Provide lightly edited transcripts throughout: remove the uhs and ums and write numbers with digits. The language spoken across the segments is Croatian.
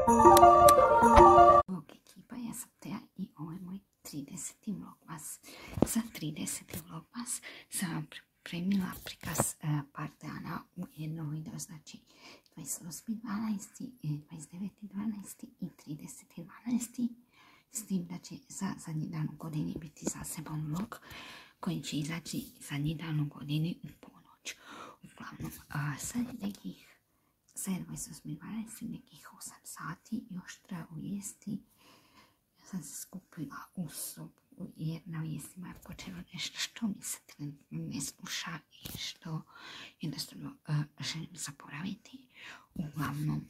Bog ekipa, ja sam Teja i ovo je moj 30. vlogmas. Za 30. vlogmas sam vam pripremila prikaz par dana u jednom videu, znači 28.12., 29.12. i 30.12. S tim da će za zadnji dan u godini biti zaseban vlog koji će izaći zadnji dan u godini u ponoć. Uglavnom, sad je nekih 28.12. nekih 8 sati, još treba ujesti. Ja sam se skupila u sobu jer na vijestima je počelo nešto što mi se ne sluša i što jednostavno želim zaboraviti. Uglavnom,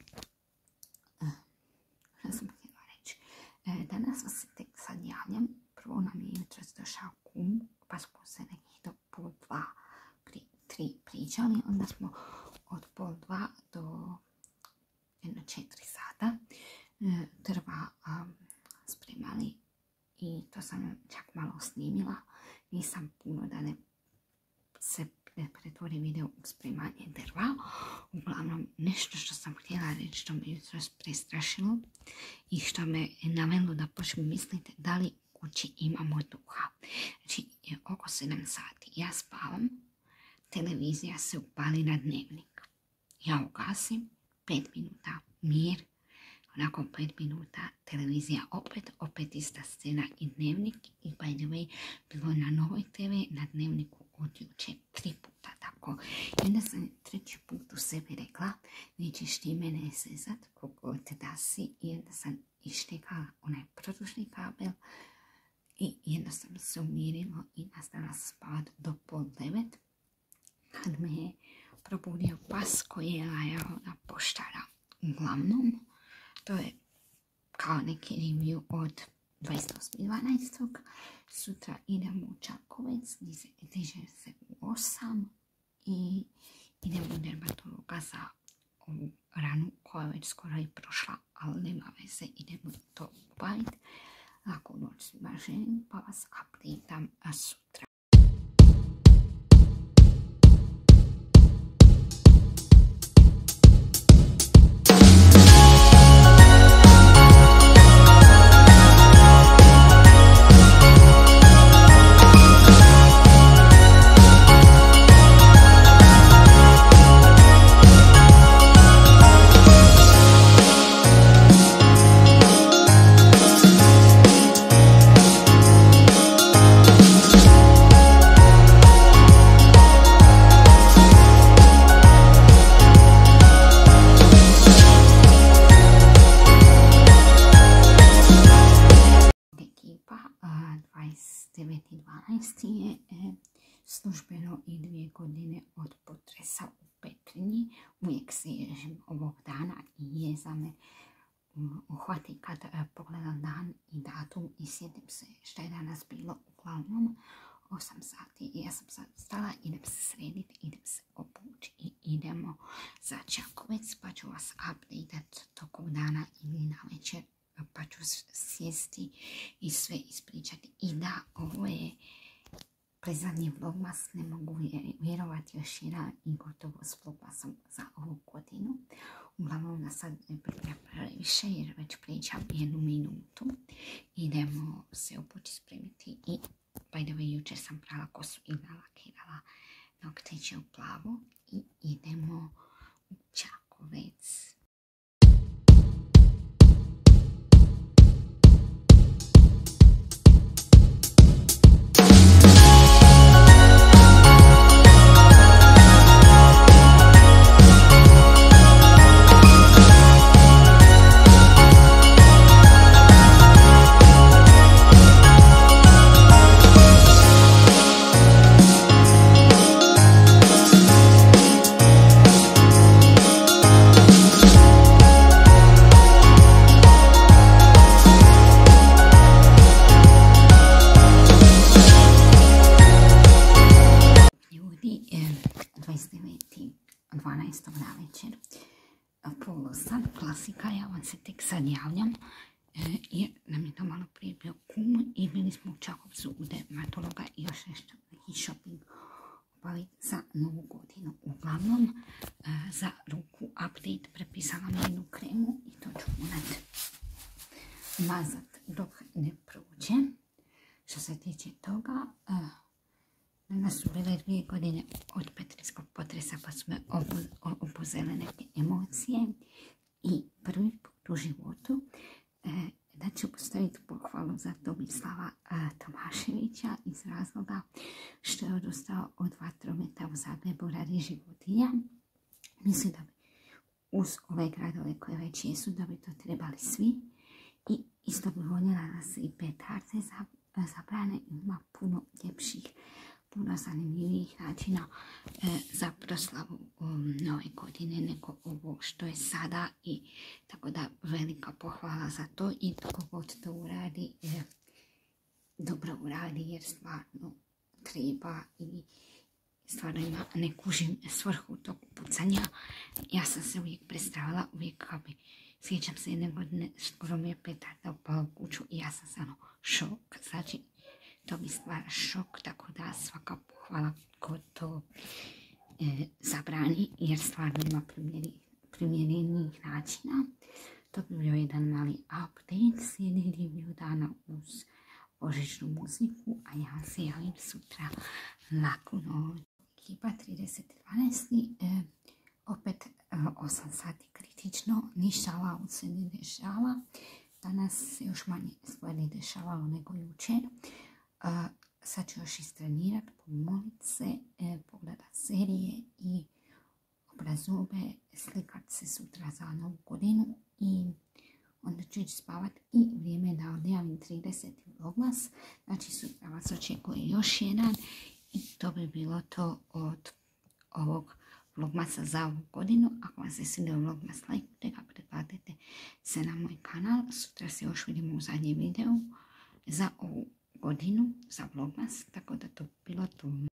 što sam htjela reći, danas vas se tek sad javljam. Prvo nam je jutros došao kum, pa smo se nekih do pol 2, 3 pričali, onda smo od pol 2 do 4 sata drva spremali i to sam čak malo snimila. Nisam puno da ne se pretvori video u spremanje drva. Uglavnom, nešto što sam htjela reći što me jutros prestrašilo i što me navelo da počnem misliti da li u kući imamo duha. Znači, oko 7 sati ja spavam, televizija se upali na dnevnik. Ja ugasim, 5 minuta mir, nakon 5 minuta televizija opet ista scena i dnevnik i by the way bilo je na Novoj TV na dnevniku od jučer 3 puta tako. I onda sam 3. put u sebi rekla nećeš ti mene sezat kogod da si i onda sam ištekala onaj produžni kabel i jednostavno se umirilo i nastavila sam spavat do pol 9 kad me je probudio pas koji je lajao na poštara. Uglavnom, to je kao neki review od 28.12. Sutra idemo u Čakovec, dižem se u 8 i idemo u dermatologa za ovu ranu koja je već skoro i prošla, ali nema veze, idemo to obaviti. Laku noć svima želim, pa vas updateam sutra. je službeno i 2 godine od potresa u Petrinji. Uvijek se ježim ovog dana i jeza me uhvati kad pogledam dan i datum i sjetim se šta je danas bilo. Uglavnom 8 sati i ja sam sad stala, idem se srediti, idem se obući i idemo za Čakovec, pa ću vas update tokom dana ili na večer, pa ću sjesti i sve ispričati. I da, ovo je predzadnji vlogmas, ne mogu vjerovati, još jedan i gotovo s vlogmasom za ovu godinu. Uglavnom da sad ne pričam previše jer već pričam 1 minutu. Idemo se obući, spremiti i by the way, jučer sam prala kosu i nalakirala dok teče u plavo i idemo u Čakovec. Na večer, pola 8, klasika, ja vam se tek sad javljam jer nam je to malo prije bio kum i bili smo u Čakovcu u dermatologa i još nešto neki shopping obaviti za novu godinu. Uglavnom, za ruku update prepisala mi jednu kremu i to ću morat mazat dok ne prođe. Što se tiče toga, danas su bile 2 godine od petrinskog potresa, pa su me obuzele neke emocije i prvi put u životu da ću postaviti pohvalu za Tomislava Tomaševića iz razloga što je odustao od vatrometa u Zagrebu radi životinja. Mislim da bi uz ove gradove koje već jesu, da bi to trebali svi. I isto bi voljela da se i petarde zabrane. Ima puno ljepših, puno zanimljivijih načina za proslavu nove godine nego ovo što je sada, i tako da velika pohvala za to, i tko god to uradi dobro uradi, jer stvarno treba i stvarno ima neku svrhu tog pucanja. Ja sam se uvijek predstavila, uvijek kao bi, sjećam se jedne godine, skoro mi je petarda upala u kuću i ja sam samo šok. Znači, to mi stvara šok, tako da svaka pohvala ko to zabrani, jer stvarno ima primjerenijih načina. To bi bio jedan mali update s nedjeljivih dana uz božićnu muziku, a ja se javim sutra. Laku noć. Ekipa 30.12. Opet 8 sati kritično, ništa wow se ne dešava. Danas se još manje stvari dešavalo nego jučer. Sad ću još istrenirati, pomolit se, pogledat serije i obrat zube, slikat se sutra za novu godinu i onda ću ići spavat i vrijeme da odjavim 30. vlogmas. Znači sutra vas očekuje još jedan i to bi bilo to od ovog vlogmasa za ovu godinu. Ako vam se svidio vlogmas, lajkujte ga, pretplatite se na moj kanal. Sutra se još vidimo u zadnjem videu za ovu godinu, za vlogmas, tako da to bilo to.